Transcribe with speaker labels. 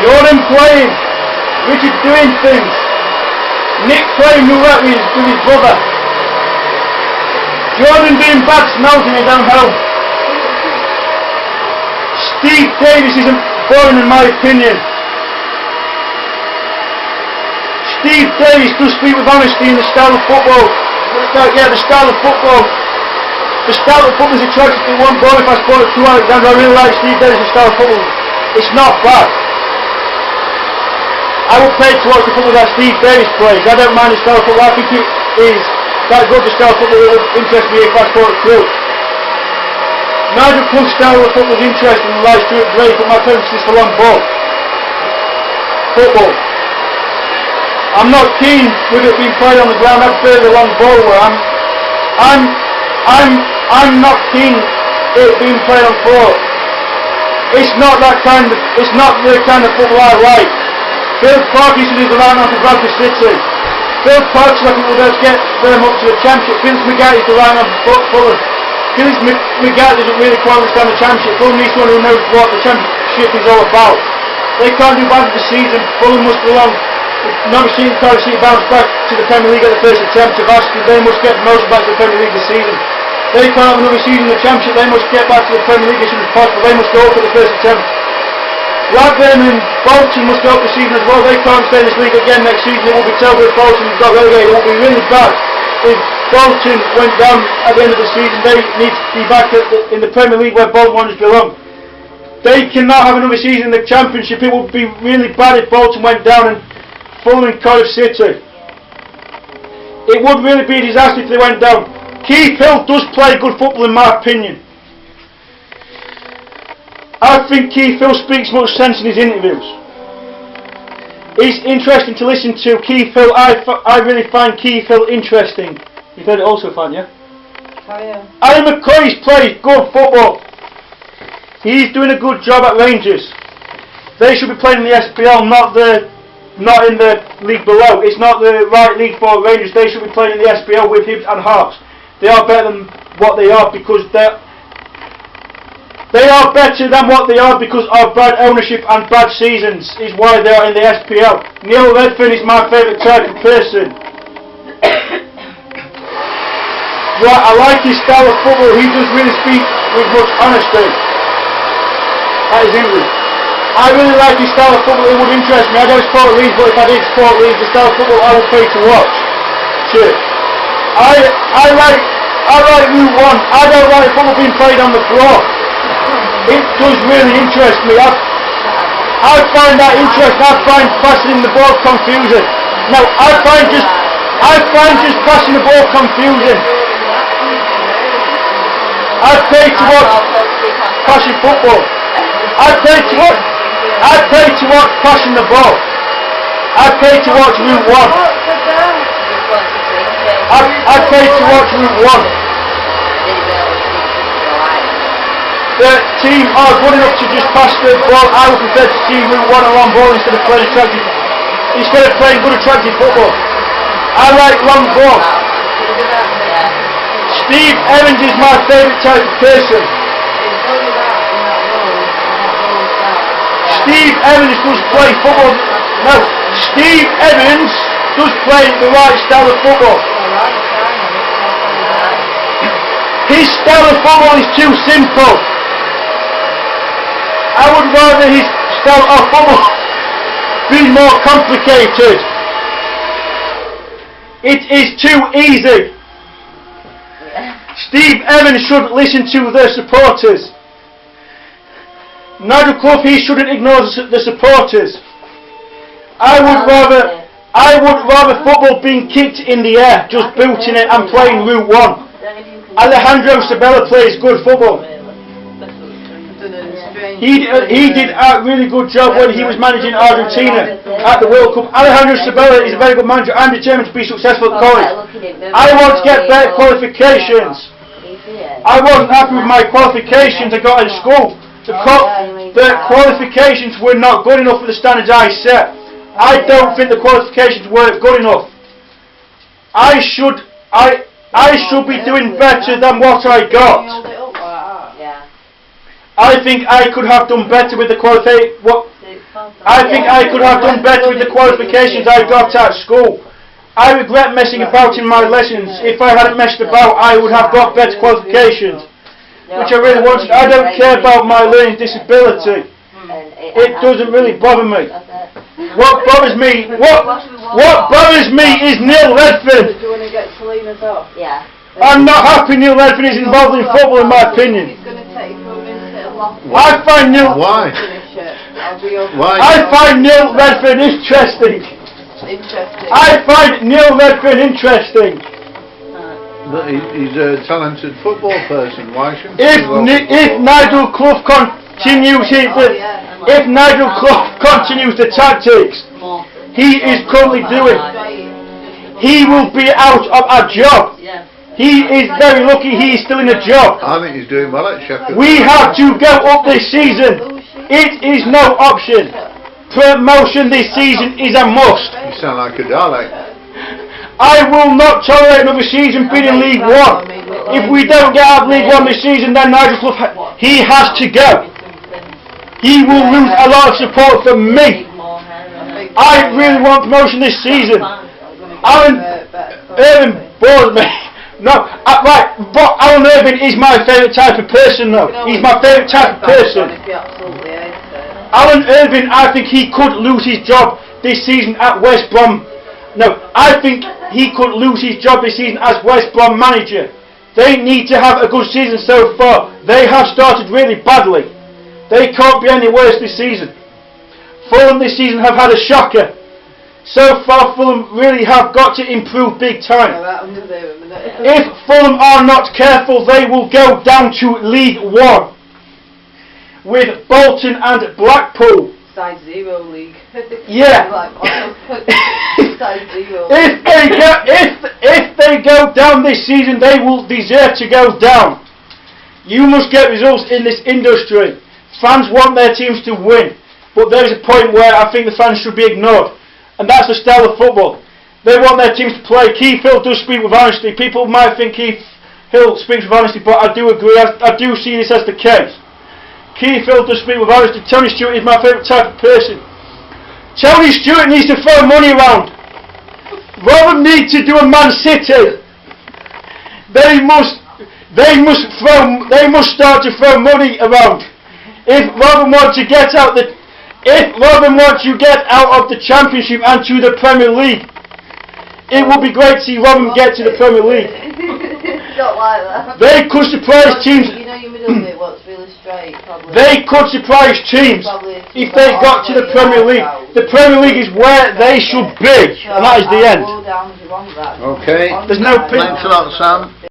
Speaker 1: Jordan playing, Richard doing things, Nick playing roulette with his brother, Jordan doing bags melting it downhill. Steve Davis isn't boring in my opinion. Steve Davis does speak with honesty in the style of football. The style of football. The style of football is attractive to one ball. If I spoke to Alexander, I really like Steve Davis' style of football. It's not bad. I would pay to watch the football that Steve Davis plays. I don't mind the style of football. I think it is that good the style of football that would interest me if I spoke to Crew. Nigel Clough's style of football is interesting and like Stuart Gray, but my preference is for long ball. Football. I'm not keen with it being played on the ground. I prefer the long ball where I'm not keen it being played on floor. It's not the kind of football I like. Phil Parkinson is the right man for Bradford City. Phil Parkinson I think will just get them up to the championship. Vince McGarry is the right man for Fulham. Vince McGarry doesn't really quite understand the championship. Fulham needs someone who knows what the championship is all about. They can't do bad for the season. Fulham must belong. Not machine can't see it bounce back to the Premier League at the first attempt of Aston. They must get promoted back to the Premier League this season. They can't have another season in the Championship. They must get back to the Premier League as soon as possible. They must go for the first attempt. Blackburn and Bolton must go up the season as well. They can't stay in this league again next season. It will be terrible if Bolton got relegated. It will be really bad if Bolton went down at the end of the season. They need to be back in the Premier League where Bolton Wanderers belong. They cannot have another season in the Championship. It would be really bad if Bolton went down and Fulham and Cardiff City. It would really be a disaster if they went down. Keith Hill does play good football in my opinion. I think Keith Hill speaks much sense in his interviews. He's interesting to listen to. Keith Hill, I really find Keith Hill interesting. You've heard it also, fan, yeah?
Speaker 2: Oh yeah.
Speaker 1: Alan McCoy's plays good football. He's doing a good job at Rangers. They should be playing in the SPL, not in the league below. It's not the right league for Rangers. They should be playing in the SPL with Hibs and Hearts. They are better than what they are because they are better than what they are because of bad ownership and bad seasons is why they are in the SPL. Neil Redfern is my favourite type of person. Right, I like his style of football. He does really speak with much honesty. That is English. I really like his style of football. It would interest me. I don't support Leeds, but if I did support Leeds, the style of football I would pay to watch. Shit. I like Route 1. I don't like football being played on the floor. It does really interest me. I find that interesting. I find passing the ball confusing. No, I find just passing the ball confusing. I pay to watch passing football. I pay to watch passing the ball. I pay to watch Route 1. I pay to watch Route 1. The team are good enough to just pass the ball. I would prefer to see Route 1 and long ball instead of playing good attractive football. I like long ball. Steve Evans is my favourite type of person. Steve Evans does play football. No, Steve Evans does play the right style of football. His style of football is too simple. I would rather his style of football be more complicated. It is too easy. Steve Evans should listen to the supporters. Nigel Clough, he shouldn't ignore the supporters. I would rather football being kicked in the air, just booting it and playing Route 1. Alejandro Sabella plays good football. He did a really good job when he was managing Argentina at the World Cup. Alejandro Sabella is a very good manager. I'm determined to be successful at college. I want to get better qualifications. I wasn't happy with my qualifications I got in school. The qualifications were not good enough for the standards I set. I don't think the qualifications were good enough. I should be doing better than what I got. I think I could have done better with the I think I could have done better with the qualifications I got at school. I regret messing about in my lessons. If I hadn't messed about, I would have got better qualifications, which I really wanted. I don't care about my learning disability. It doesn't really bother me. What bothers me, what bothers me is Neil Redfern.
Speaker 2: Do you want to get Selena's off?
Speaker 3: Yeah.
Speaker 1: I'm not happy Neil Redfern is involved in football, in my opinion.
Speaker 2: He's going to take you a minute a lot.
Speaker 1: I find Neil.
Speaker 4: Why? Why?
Speaker 1: I find Neil Redfern interesting.
Speaker 2: Interesting.
Speaker 1: I find Neil Redfern interesting.
Speaker 4: But he's a talented football person. Why shouldn't
Speaker 1: If
Speaker 4: he?
Speaker 1: if Nigel Clough continues if Nigel Clough continues the tactics he is currently doing, he will be out of a job. He is very lucky he is still in a job.
Speaker 4: I think he's doing well at Sheffield.
Speaker 1: We have to go up this season. It is no option. Promotion this season is a must.
Speaker 4: You sound like a Dalek.
Speaker 1: I will not tolerate another season being in League One. If we don't get out of League One this season, then Nigel Clough, he has to go. He will lose a lot of support from me. I really want promotion this season. Alan Irving bores me. No, right, but Alan Irving is my favourite type of person though. He's my favourite type of person. Alan Irving, I think he could lose his job this season at West Brom. No, I think he could lose his job this season as West Brom manager. They need to have a good season so far. They have started really badly. They can't be any worse this season. Fulham this season have had a shocker. So far Fulham really have got to improve big time. If Fulham are not careful, they will go down to League One with Bolton and Blackpool.
Speaker 2: Size 0 league.
Speaker 1: Yeah.
Speaker 2: Size 0.
Speaker 1: If they go down this season, they will deserve to go down. You must get results in this industry. Fans want their teams to win, but there is a point where I think the fans should be ignored, and that's the style of football. They want their teams to play. Keith Hill does speak with honesty. People might think Keith Hill speaks with honesty, but I do agree. I do see this as the case. Keith Hill does speak with honesty. Tony Stewart is my favourite type of person. Tony Stewart needs to throw money around. Rotherham need to do a Man City. They must start to throw money around. If Rotherham want to get out of the Championship and to the Premier League, it would be great to see Rotherham get to the Premier League.
Speaker 2: Not like that.
Speaker 1: They could surprise teams.
Speaker 2: You know your middle bit, what's really straight, probably.
Speaker 1: They could surprise teams if they got to the Premier League. The Premier League is where they should be, and that is the end.
Speaker 4: Okay.
Speaker 1: There's no.
Speaker 4: Thanks a lot, Sam.